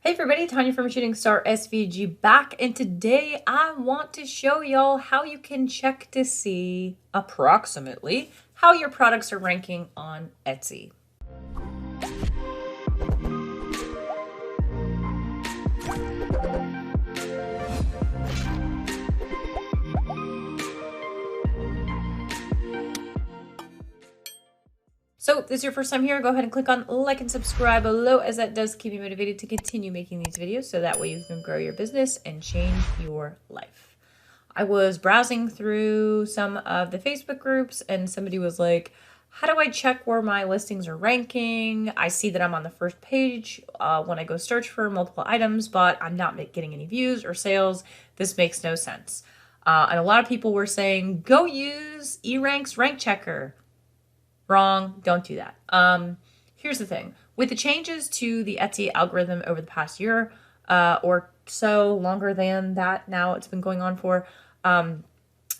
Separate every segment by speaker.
Speaker 1: Hey everybody, Tanya from ShootingStarSVG back, and today I want to show y'all how you can check to see approximately how your products are ranking on Etsy. So if this is your first time here, go ahead and click on like and subscribe below, as that does keep you motivated to continue making these videos, so that way you can grow your business and change your life. I was browsing through some of the Facebook groups and somebody was like, how do I check where my listings are ranking? I see that I'm on the first page when I go search for multiple items, but I'm not getting any views or sales. This makes no sense. And a lot of people were saying, go use eRank's rank checker. Wrong, don't do that. Here's the thing. With the changes to the Etsy algorithm over the past year or so, longer than that now, it's been going on for,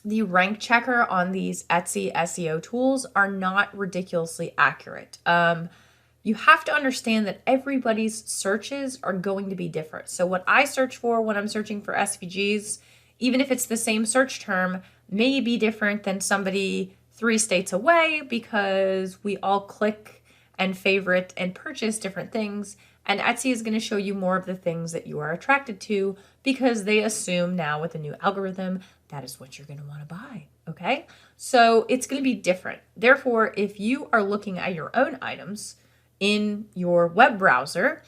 Speaker 1: the rank checker on these Etsy SEO tools are not ridiculously accurate. You have to understand that everybody's searches are going to be different. So what I search for when I'm searching for SVGs, even if it's the same search term, may be different than somebody 3 states away, because we all click and favorite and purchase different things. And Etsy is going to show you more of the things that you are attracted to, because they assume now with the new algorithm, that is what you're going to want to buy. Okay. So it's going to be different. Therefore, if you are looking at your own items in your web browser,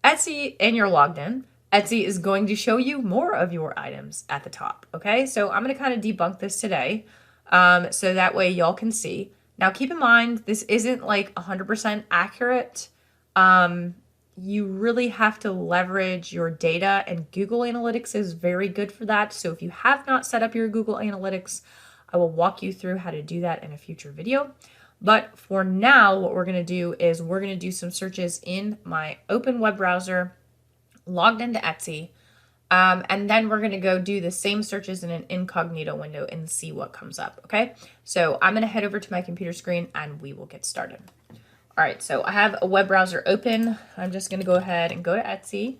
Speaker 1: Etsy, and you're logged in, Etsy is going to show you more of your items at the top. Okay. So I'm going to kind of debunk this today. So that way y'all can see. Now keep in mind, this isn't like 100% accurate. You really have to leverage your data, and Google Analytics is very good for that. So if you have not set up your Google Analytics, I will walk you through how to do that in a future video. But for now, what we're going to do is we're going to do some searches in my open web browser, logged into Etsy. And then we're going to go do the same searches in an incognito window and see what comes up. Okay. So I'm going to head over to my computer screen and we will get started. All right. So I have a web browser open. I'm just going to go ahead and go to Etsy.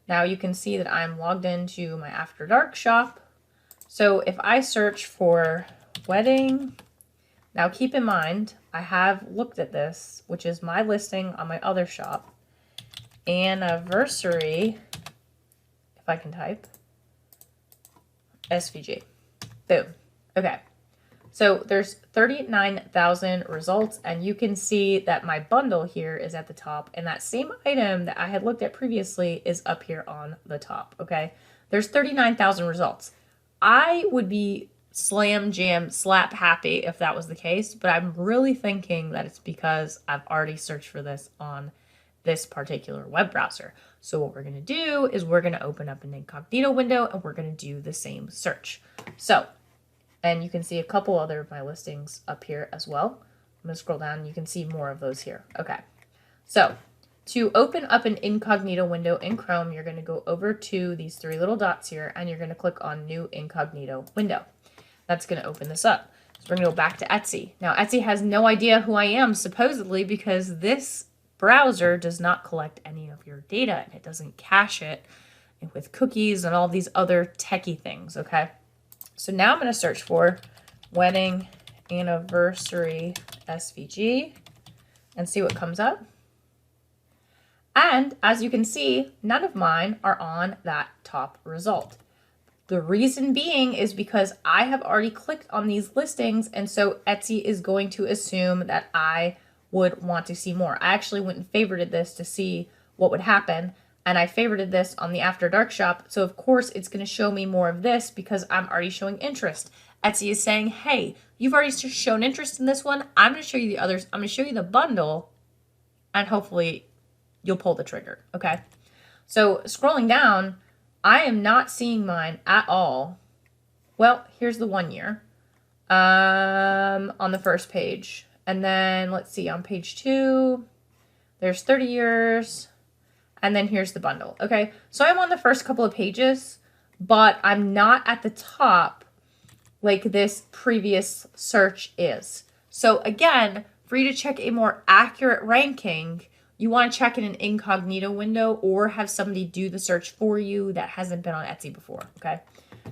Speaker 1: Now you can see that I'm logged into my After Dark shop. So if I search for wedding, now keep in mind, I have looked at this, which is my listing on my other shop, anniversary, if I can type, SVG. Boom. Okay. So there's 39,000 results, and you can see that my bundle here is at the top, and that same item that I had looked at previously is up here on the top. Okay. There's 39,000 results. I would be slam jam slap happy if that was the case, but I'm really thinking that it's because I've already searched for this on this particular web browser. So what we're going to do is we're going to open up an incognito window and we're going to do the same search. So, and you can see a couple other of my listings up here as well. I'm going to scroll down and you can see more of those here. Okay. So to open up an incognito window in Chrome, you're going to go over to these 3 little dots here and you're going to click on New Incognito Window. That's going to open this up. So we're going to go back to Etsy. Now Etsy has no idea who I am, supposedly, because this browser does not collect any of your data and it doesn't cache it with cookies and all these other techie things. Okay. So now I'm going to search for wedding anniversary SVG and see what comes up. And as you can see, none of mine are on that top result. The reason being is because I have already clicked on these listings, and so Etsy is going to assume that I would want to see more. I actually went and favorited this to see what would happen, and I favorited this on the After Dark shop, so of course it's going to show me more of this because I'm already showing interest. Etsy is saying, hey, you've already shown interest in this one. I'm going to show you the others. I'm going to show you the bundle, and hopefully you'll pull the trigger. Okay. So scrolling down, I am not seeing mine at all. Well, here's the 1 year on the first page. And then let's see, on page 2, there's 30 years. And then here's the bundle. Okay. So I'm on the first couple of pages, but I'm not at the top like this previous search is. So again, for you to check a more accurate ranking, you want to check in an incognito window or have somebody do the search for you that hasn't been on Etsy before, okay?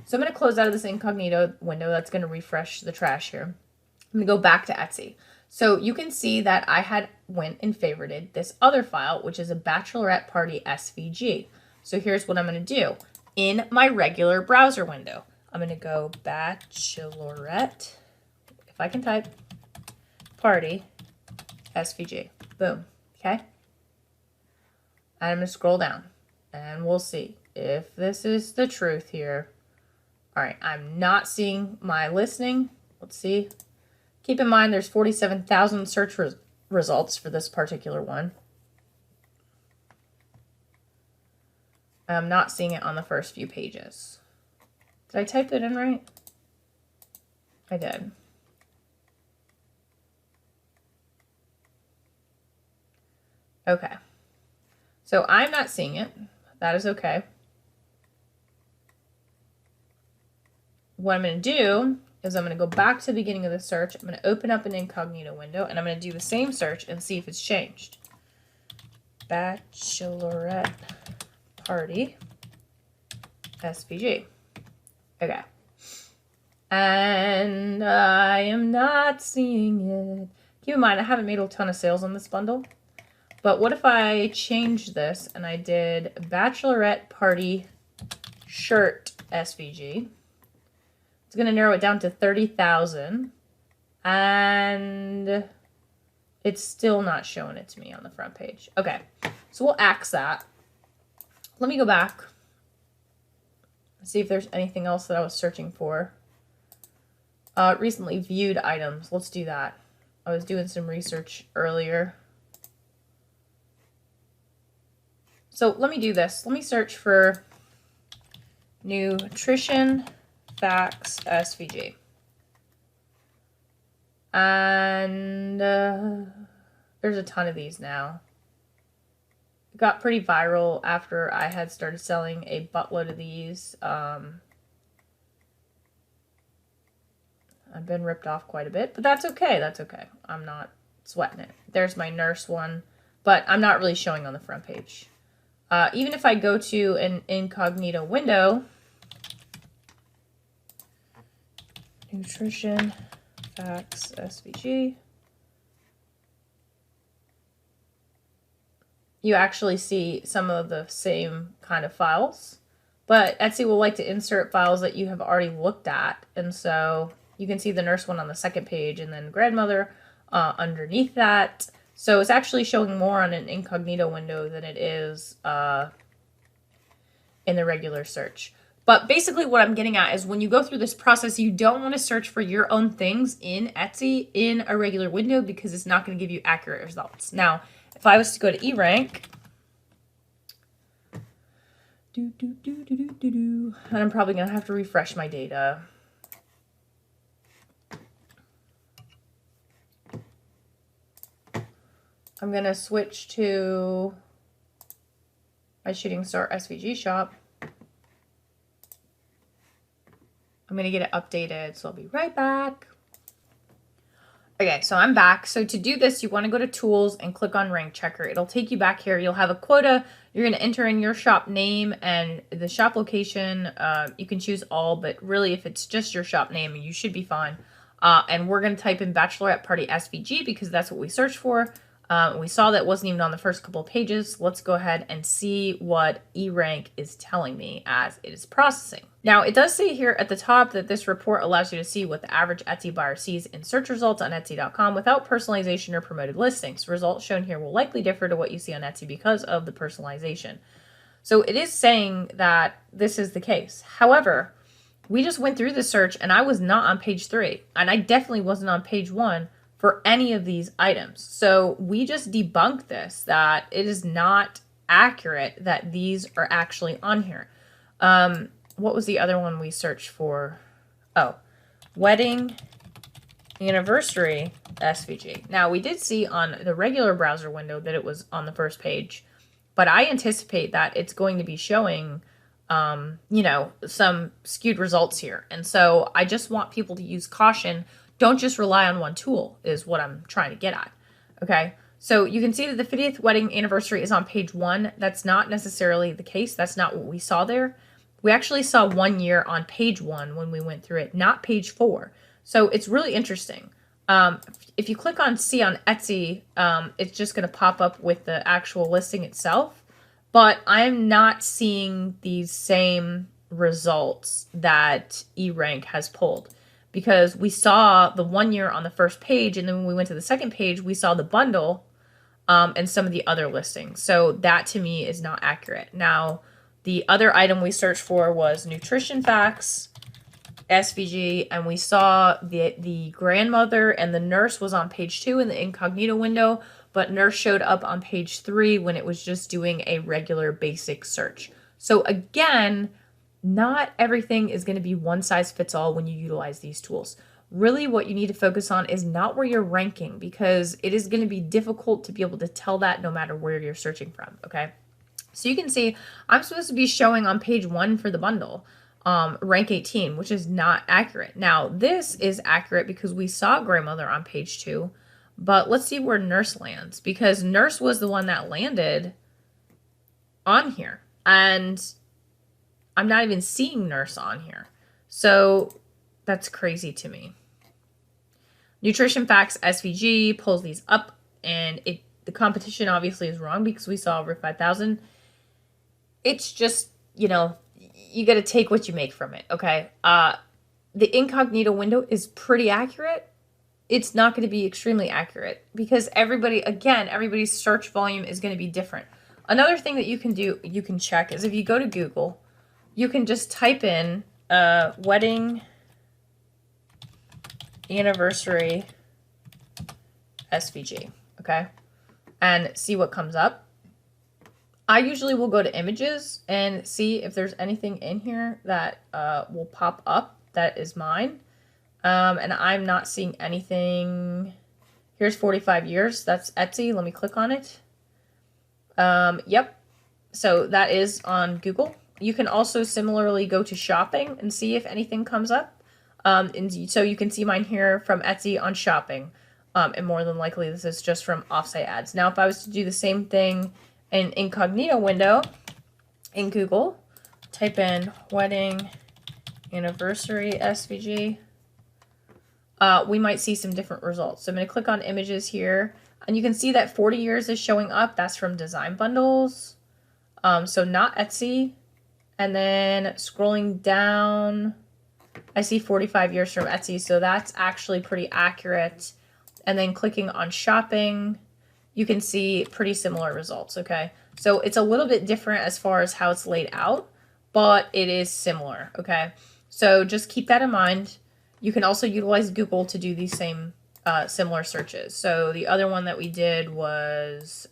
Speaker 1: So I'm going to close out of this incognito window. That's going to refresh the trash here. I'm going to go back to Etsy. So you can see that I had went and favorited this other file, which is a bachelorette party SVG. So here's what I'm going to do. In my regular browser window, I'm going to go bachelorette, if I can type, party SVG. Boom. Okay. And I'm going to scroll down and we'll see if this is the truth here. All right. I'm not seeing my listing. Let's see. Keep in mind there's 47,000 search results for this particular one. I'm not seeing it on the first few pages. Did I type it in right? I did. Okay. So I'm not seeing it. That is okay. What I'm going to do is I'm going to go back to the beginning of the search. I'm going to open up an incognito window and I'm going to do the same search and see if it's changed. Bachelorette party SVG. Okay. And I am not seeing it. Keep in mind, I haven't made a ton of sales on this bundle. But what if I change this and I did bachelorette party shirt SVG? It's going to narrow it down to 30,000. And it's still not showing it to me on the front page. Okay, so we'll axe that. Let me go back and see if there's anything else that I was searching for. Recently viewed items. Let's do that. I was doing some research earlier. So let me do this. Let me search for nutrition facts SVG. And there's a ton of these now. It got pretty viral after I had started selling a buttload of these. I've been ripped off quite a bit, but that's okay. That's okay. I'm not sweating it. There's my nurse one, but I'm not really showing on the front page. Even if I go to an incognito window, nutrition facts SVG, you actually see some of the same kind of files, but Etsy will like to insert files that you have already looked at. And so you can see the nurse one on the second page and then grandmother underneath that. So it's actually showing more on an incognito window than it is in the regular search. But basically what I'm getting at is when you go through this process, you don't want to search for your own things in Etsy in a regular window because it's not going to give you accurate results. Now, if I was to go to eRank, and I'm probably going to have to refresh my data. I'm going to switch to my ShootingStarSVG shop. I'm going to get it updated, so I'll be right back. Okay, so I'm back. So to do this, you want to go to Tools and click on Rank Checker. It'll take you back here. You'll have a quota. You're going to enter in your shop name and the shop location. You can choose all, but really if it's just your shop name, you should be fine. And we're going to type in Bachelorette Party SVG because that's what we searched for. We saw that wasn't even on the first couple of pages. Let's go ahead and see what eRank is telling me as it is processing. Now, it does say here at the top that this report allows you to see what the average Etsy buyer sees in search results on Etsy.com without personalization or promoted listings. Results shown here will likely differ to what you see on Etsy because of the personalization. So it is saying that this is the case. However, we just went through the search and I was not on page 3, and I definitely wasn't on page 1 for any of these items. So we just debunked this, that it is not accurate that these are actually on here. What was the other one we searched for? Oh, wedding anniversary SVG. Now we did see on the regular browser window that it was on the first page, but I anticipate that it's going to be showing, you know, some skewed results here. And so I just want people to use caution. Don't just rely on one tool is what I'm trying to get at. Okay. So you can see that the 50th wedding anniversary is on page 1. That's not necessarily the case. That's not what we saw there. We actually saw 1 year on page 1 when we went through it, not page 4. So it's really interesting. If you click on see on Etsy, it's just going to pop up with the actual listing itself. But I'm not seeing these same results that eRank has pulled, because we saw the 1 year on the first page, and then when we went to the second page, we saw the bundle and some of the other listings. So that to me is not accurate. Now, the other item we searched for was nutrition facts, SVG, and we saw the grandmother and the nurse was on page 2 in the incognito window, but nurse showed up on page 3 when it was just doing a regular basic search. So again, not everything is going to be one size fits all when you utilize these tools. Really what you need to focus on is not where you're ranking, because it is going to be difficult to be able to tell that no matter where you're searching from, okay? So you can see I'm supposed to be showing on page 1 for the bundle, rank 18, which is not accurate. Now, this is accurate because we saw grandmother on page 2, but let's see where nurse lands, because nurse was the one that landed on here, and I'm not even seeing nurse on here. So that's crazy to me. Nutrition facts SVG pulls these up, and the competition obviously is wrong because we saw over 5,000. It's just, you know, you got to take what you make from it, okay? The incognito window is pretty accurate. It's not going to be extremely accurate because everybody's search volume is going to be different. Another thing that you can do, you can check, is if you go to Google, you can just type in wedding anniversary SVG, okay? And see what comes up. I usually will go to images and see if there's anything in here that will pop up that is mine. And I'm not seeing anything. Here's 45 years. That's Etsy. Let me click on it. Yep. So that is on Google. You can also similarly go to shopping and see if anything comes up. And so you can see mine here from Etsy on shopping. And more than likely this is just from offsite ads. Now, if I was to do the same thing in incognito window in Google, type in wedding anniversary SVG, we might see some different results. So I'm going to click on images here, and you can see that 40 years is showing up. That's from Design Bundles. So not Etsy. And then scrolling down, I see 45 years from Etsy. So that's actually pretty accurate. And then clicking on shopping, you can see pretty similar results, okay? So it's a little bit different as far as how it's laid out, but it is similar, okay? So just keep that in mind. You can also utilize Google to do these same similar searches. So the other one that we did was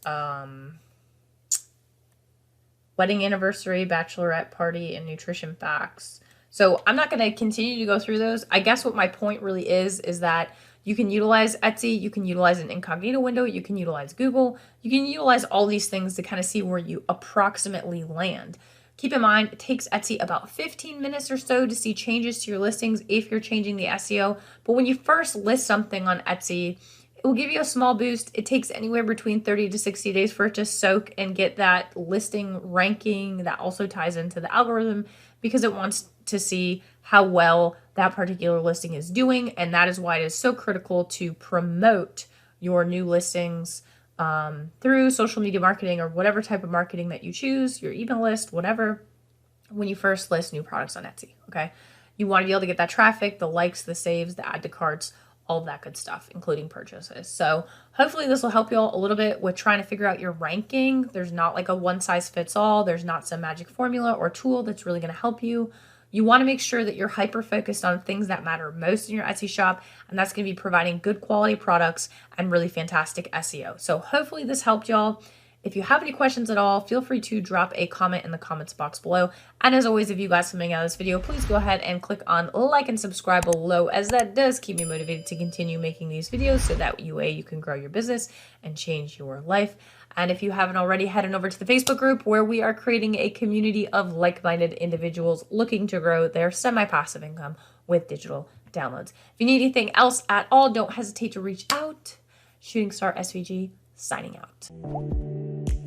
Speaker 1: wedding anniversary, bachelorette party, and nutrition facts. So I'm not going to continue to go through those. I guess what my point really is that you can utilize Etsy, you can utilize an incognito window, you can utilize Google, you can utilize all these things to kind of see where you approximately land. Keep in mind, it takes Etsy about 15 minutes or so to see changes to your listings if you're changing the SEO. But when you first list something on Etsy, it will give you a small boost. It takes anywhere between 30 to 60 days for it to soak and get that listing ranking. That also ties into the algorithm because it wants to see how well that particular listing is doing. And that is why it is so critical to promote your new listings through social media marketing or whatever type of marketing that you choose, your email list, whatever, when you first list new products on Etsy, okay? You want to be able to get that traffic, the likes, the saves, the add to carts, all of that good stuff, including purchases. So hopefully this will help you all a little bit with trying to figure out your ranking. There's not like a one size fits all. There's not some magic formula or tool that's really going to help you. You want to make sure that you're hyper focused on things that matter most in your Etsy shop, and that's going to be providing good quality products and really fantastic SEO. So hopefully this helped y'all. If you have any questions at all, feel free to drop a comment in the comments box below. And as always, if you got something out of this video, please go ahead and click on like and subscribe below, as that does keep me motivated to continue making these videos so that you can grow your business and change your life. And if you haven't already, head on over to the Facebook group where we are creating a community of like-minded individuals looking to grow their semi-passive income with digital downloads. If you need anything else at all, don't hesitate to reach out. ShootingStarSVG signing out.